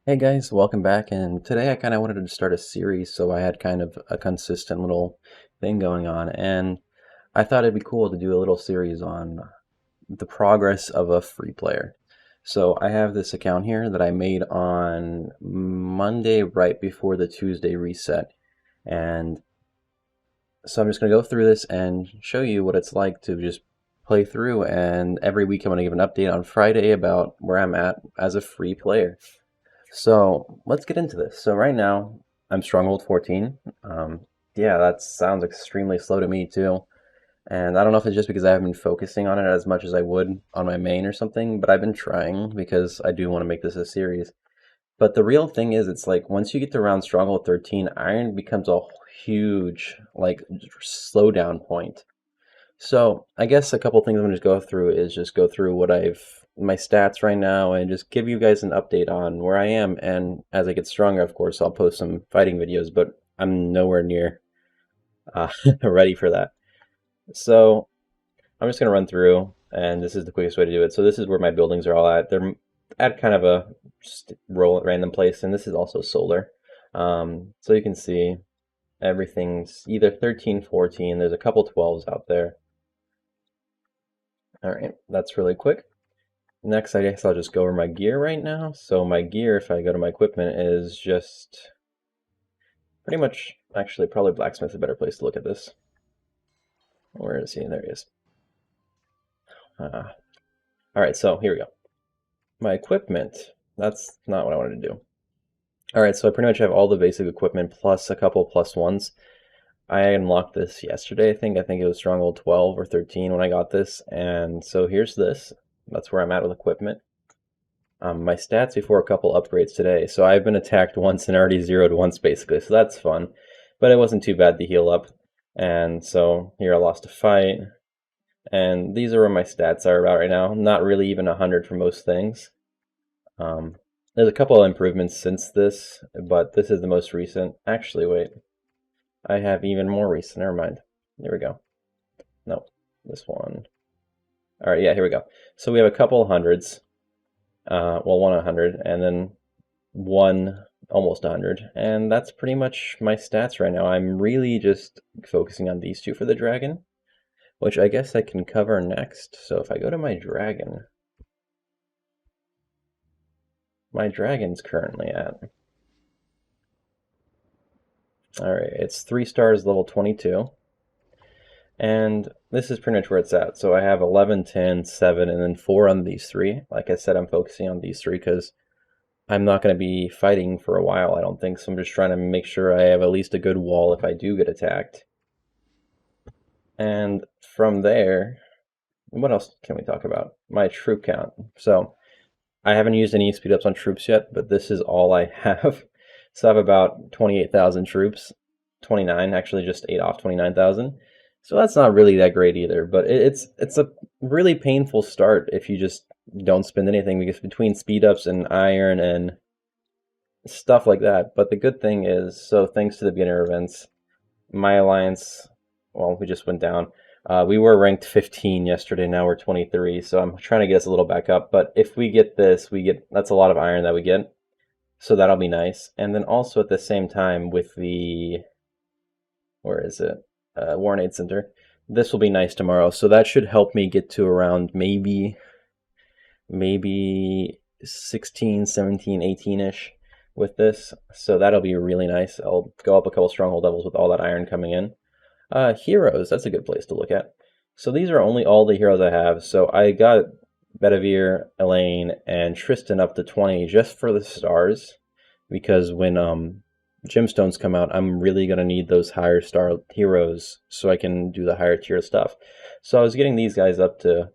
Hey guys, welcome back. And today I kind of wanted to start a series, so I had kind of a consistent little thing going on. And I thought it'd be cool to do a little series on the progress of a free player. So I have this account here that I made on Monday right before the Tuesday reset. And so I'm just going to go through this and show you what it's like to just play through. And every week I'm going to give an update on Friday about where I'm at as a free player. So let's get into this. So right now I'm Stronghold 14. Yeah, that sounds extremely slow to me too. And I don't know if it's just because I haven't been focusing on it as much as I would on my main or something, but I've been trying because I do want to make this a series. But the real thing is, it's like once you get to around Stronghold 13, Iron becomes a huge like slowdown point. So I guess a couple things I'm gonna just go through is just go through what I've my stats right now and just give you guys an update on where I am. And as I get stronger, of course, I'll post some fighting videos, but I'm nowhere near uh, ready for that. So I'm just gonna run through, and this is the quickest way to do it. So this is where my buildings are all at. They're at kind of a just roll at random place, and this is also solar. So you can see everything's either 13, 14. There's a couple 12s out there. All right, that's really quick. Next, I guess I'll just go over my gear right now. So my gear, if I go to my equipment, is just pretty much, actually, probably Blacksmith's a better place to look at this. Where is he? There he is. All right, so here we go. My equipment, that's not what I wanted to do. All right, so I pretty much have all the basic equipment plus a couple plus ones. I unlocked this yesterday, I think. I think it was Stronghold 12 or 13 when I got this. And so here's this. That's where I'm at with equipment. My stats before a couple upgrades today. So I've been attacked once and already zeroed once, basically. So that's fun. But it wasn't too bad to heal up. And so here I lost a fight. And these are where my stats are about right now. Not really even 100 for most things. There's a couple of improvements since this, but this is the most recent. Actually, wait. I have even more recent. Never mind. Here we go. No, this one. All right, yeah, here we go. So we have a couple hundreds. Well, 100, and then one almost 100. And that's pretty much my stats right now. I'm really just focusing on these two for the dragon, which I guess I can cover next. So if I go to my dragon's currently at, all right, it's 3 stars, level 22. And this is pretty much where it's at. So I have 11, 10, 7, and then 4 on these three. Like I said, I'm focusing on these three because I'm not going to be fighting for a while, I don't think. So I'm just trying to make sure I have at least a good wall if I do get attacked. And from there, what else can we talk about? My troop count. So I haven't used any speed ups on troops yet, but this is all I have. So I have about 28,000 troops. 29, actually just 8 off 29,000. So that's not really that great either, but it's a really painful start if you just don't spend anything, because between speed ups and iron and stuff like that. But the good thing is, so thanks to the beginner events, my alliance, well, we just went down. We were ranked 15 yesterday, now we're 23, so I'm trying to get us a little back up. But if we get this, that's a lot of iron that we get, so that'll be nice. And then also at the same time with the, where is it? Warren Aid Center. This will be nice tomorrow, so that should help me get to around maybe 16, 17, 18-ish with this. So that'll be really nice. I'll go up a couple stronghold levels with all that iron coming in. Heroes, that's a good place to look at. So these are only all the heroes I have. So I got Bedivere, Elaine, and Tristan up to 20 just for the stars, because when gemstones come out, I'm really going to need those higher star heroes so I can do the higher tier stuff. So I was getting these guys up to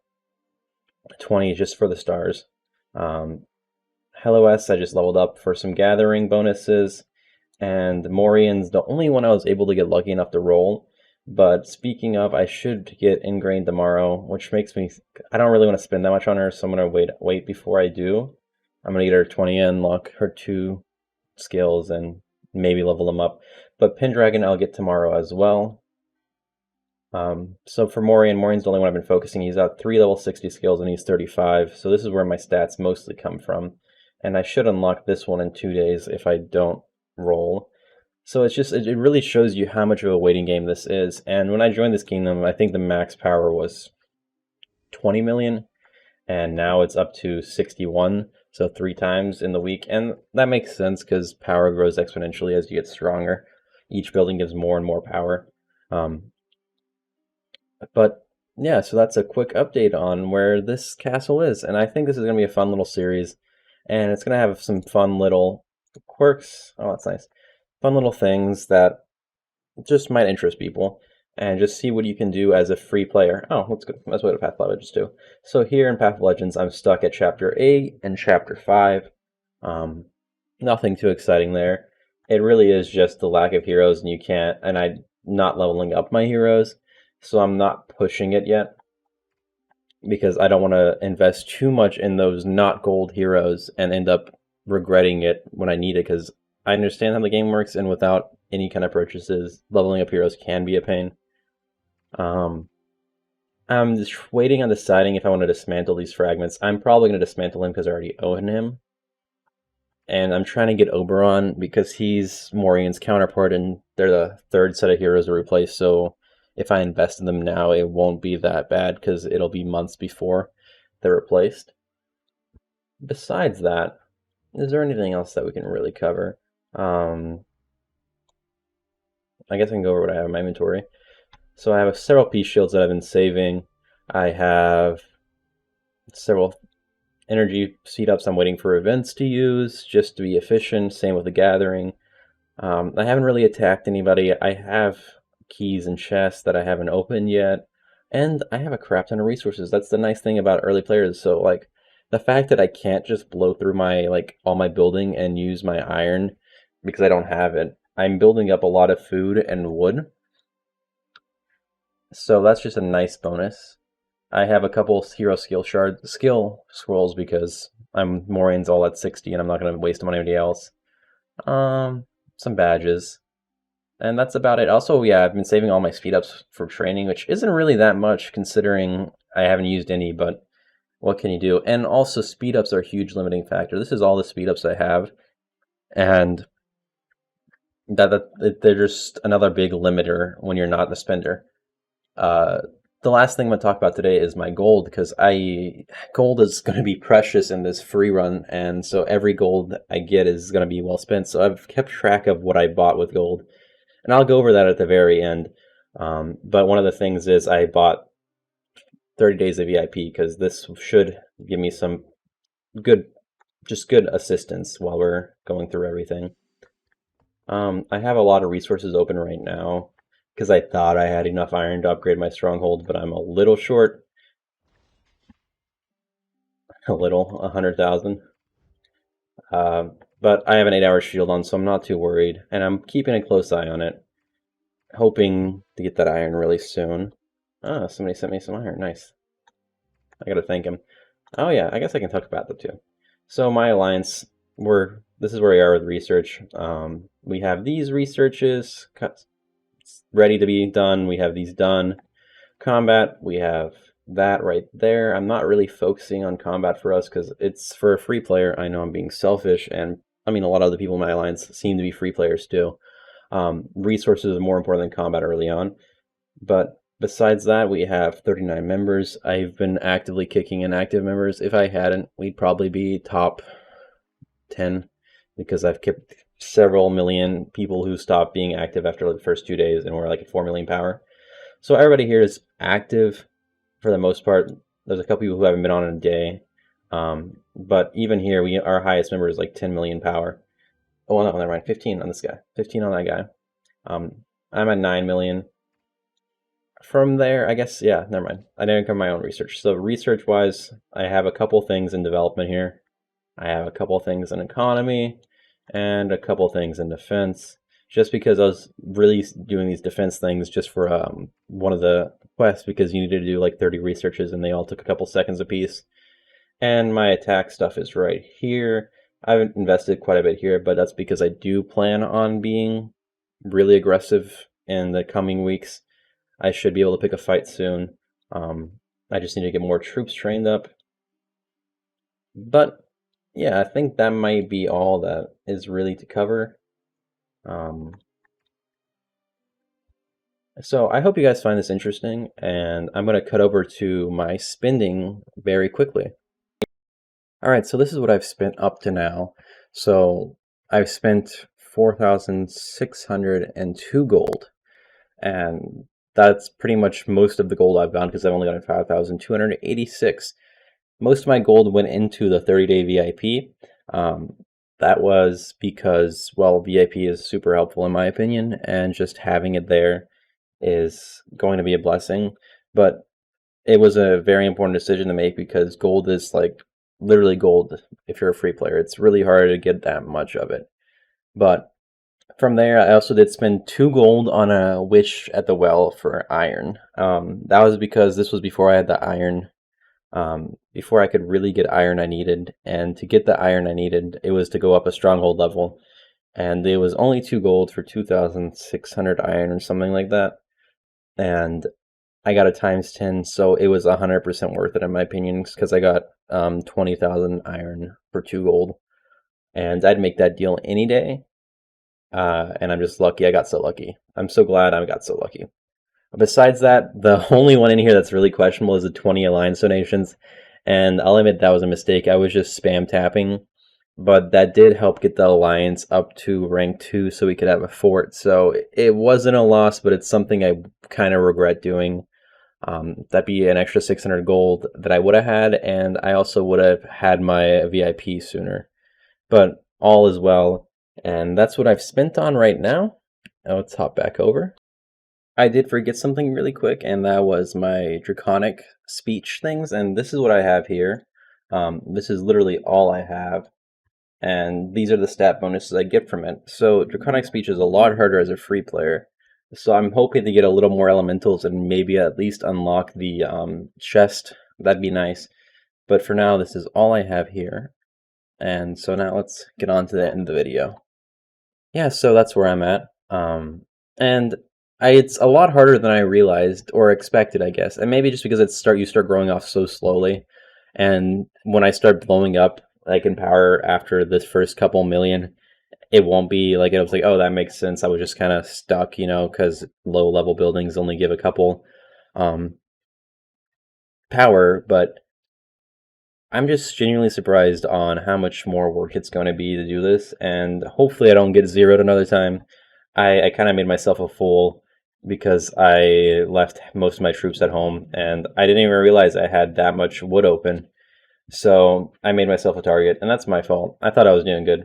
20 just for the stars. Hello S, I just leveled up for some gathering bonuses, and Morian's the only one I was able to get lucky enough to roll. But speaking of, I should get Ingrained tomorrow, which makes me, I don't really want to spend that much on her, so I'm going to wait before I do. I'm going to get her 20 in, unlock her 2 skills, and maybe level them up. But Pendragon I'll get tomorrow as well. So for Morian's the only one I've been focusing. He's at 3 level 60 skills and he's 35. So this is where my stats mostly come from. and I should unlock this one in 2 days if I don't roll. So it's just, it really shows you how much of a waiting game this is. And when I joined this kingdom, I think the max power was 20 million, and now it's up to 61, so 3 times in the week. And that makes sense because power grows exponentially as you get stronger. Each building gives more and more power. But yeah, so that's a quick update on where this castle is. And I think this is going to be a fun little series. And it's going to have some fun little quirks. Oh, that's nice. Fun little things that just might interest people. And just see what you can do as a free player. Oh, that's good. That's what a Path of Legends do. So here in Path of Legends, I'm stuck at Chapter 8 and Chapter 5. Nothing too exciting there. It really is just the lack of heroes, and you can't, and I'm not leveling up my heroes, so I'm not pushing it yet because I don't want to invest too much in those not gold heroes and end up regretting it when I need it, because I understand how the game works, and without any kind of purchases, leveling up heroes can be a pain. I'm just waiting on deciding if I want to dismantle these fragments. I'm probably going to dismantle him because I already own him. And I'm trying to get Oberon because he's Morian's counterpart, and they're the third set of heroes to replace, so if I invest in them now, it won't be that bad because it'll be months before they're replaced. Besides that, is there anything else that we can really cover? I guess I can go over what I have in my inventory. So I have several peace shields that I've been saving. I have several energy speed-ups I'm waiting for events to use, just to be efficient. Same with the gathering. I haven't really attacked anybody. I have keys and chests that I haven't opened yet, and I have a crap ton of resources. That's the nice thing about early players. So like the fact that I can't just blow through my all my building and use my iron because I don't have it. I'm building up a lot of food and wood, so that's just a nice bonus. I have a couple hero skill scrolls because I'm Morian's all at 60 and I'm not going to waste them on anybody else. Some badges. And that's about it. Also, yeah, I've been saving all my speed ups for training, which isn't really that much considering I haven't used any, but what can you do? And also, speed ups are a huge limiting factor. This is all the speed ups I have, and they're just another big limiter when you're not the spender. The last thing I'm going to talk about today is my gold, because gold is going to be precious in this free run, and so every gold I get is going to be well spent. So I've kept track of what I bought with gold, and I'll go over that at the very end. But one of the things is I bought 30 days of VIP because this should give me some good assistance while we're going through everything. I have a lot of resources open right now because I thought I had enough iron to upgrade my stronghold, but I'm a little short. A little, 100,000. But I have an 8-hour shield on, so I'm not too worried, and I'm keeping a close eye on it, hoping to get that iron really soon. Ah, somebody sent me some iron. Nice. I gotta thank him. Oh yeah, I guess I can talk about them too. So my alliance, this is where we are with research. We have these researches ready to be done. We have these done. Combat, we have that right there. I'm not really focusing on combat for us because it's for a free player. I know I'm being selfish, and I mean a lot of the people in my alliance seem to be free players too. Resources are more important than combat early on. But besides that, we have 39 members. I've been actively kicking in active members. If I hadn't, we'd probably be top 10 because I've kept several million people who stopped being active after the first 2 days, and we're like at 4 million power. So everybody here is active for the most part. There's a couple people who haven't been on in a day. But even here, our highest member is like 10 million power. Oh, no, never mind. 15 on this guy. 15 on that guy. I'm at 9 million. From there, I guess, yeah, never mind. I didn't cover my own research. So research-wise, I have a couple things in development here. I have a couple things in economy and a couple things in defense. Just because I was really doing these defense things just for one of the quests, because you needed to do like 30 researches and they all took a couple seconds apiece. And my attack stuff is right here. I've invested quite a bit here, but that's because I do plan on being really aggressive in the coming weeks. I should be able to pick a fight soon. I just need to get more troops trained up. But yeah, I think that might be all that is really to cover. So I hope you guys find this interesting, and I'm going to cut over to my spending very quickly. All right, so this is what I've spent up to now. So I've spent 4,602 gold, and that's pretty much most of the gold I've gotten because I've only gotten 5,286. Most of my gold went into the 30-day VIP. Um, that was because, well, VIP is super helpful in my opinion, and just having it there is going to be a blessing. But it was a very important decision to make because gold is like literally gold if you're a free player. It's really hard to get that much of it. But from there, I also did spend 2 gold on a wish at the well for iron. That was because this was before I had the iron. Before I could really get iron I needed, and to get the iron I needed, it was to go up a stronghold level, and it was only 2 gold for 2,600 iron or something like that, and I got a times 10, so it was 100% worth it in my opinion, because I got 20,000 iron for 2 gold, and I'd make that deal any day, and I'm just lucky I got so lucky. I'm so glad I got so lucky. Besides that, the only one in here that's really questionable is the 20 alliance donations, and I'll admit that was a mistake. I was just spam tapping, but that did help get the alliance up to rank 2 so we could have a fort, so it wasn't a loss, but it's something I kind of regret doing. That'd be an extra 600 gold that I would have had, and I also would have had my VIP sooner. But all is well, and that's what I've spent on right now. Now let's hop back over. I did forget something really quick, and that was my draconic speech things, and this is what I have here. This is literally all I have, and these are the stat bonuses I get from it. So draconic speech is a lot harder as a free player, so I'm hoping to get a little more elementals and maybe at least unlock the chest. That'd be nice. But for now, this is all I have here, and so now let's get on to the end of the video. Yeah, so that's where I'm at. And it's a lot harder than I realized or expected, I guess. And maybe just because you start growing off so slowly. And when I start blowing up, like in power after this first couple million, it won't be like it was like, oh, that makes sense. I was just kind of stuck, because low level buildings only give a couple power, but I'm just genuinely surprised on how much more work it's going to be to do this, and hopefully I don't get zeroed another time. I kind of made myself a fool because I left most of my troops at home, and I didn't even realize I had that much wood open. So I made myself a target, and that's my fault. I thought I was doing good.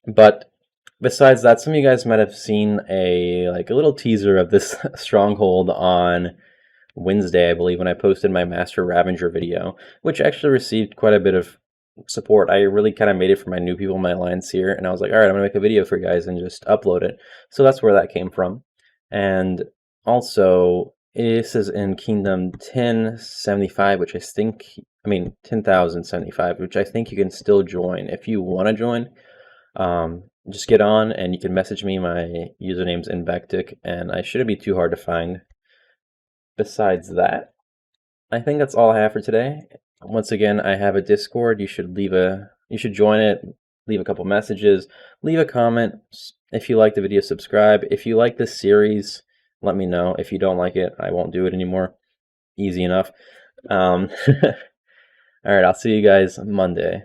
But besides that, some of you guys might have seen a little teaser of this stronghold on Wednesday, I believe, when I posted my Master Ravager video, which actually received quite a bit of support. I really kind of made it for my new people in my alliance here, and I was like, all right, I'm gonna make a video for you guys and just upload it. So that's where that came from. And also, this is in Kingdom 1075, which I mean 10,075, which I think you can still join if you want to join. Just get on and you can message me. My username's Invectic, and I shouldn't be too hard to find. Besides that, I think that's all I have for today. Once again, I have a Discord. You should join it, leave a couple messages, leave a comment. If you like the video, subscribe. If you like this series, let me know. If you don't like it, I won't do it anymore. Easy enough. All right, I'll see you guys Monday.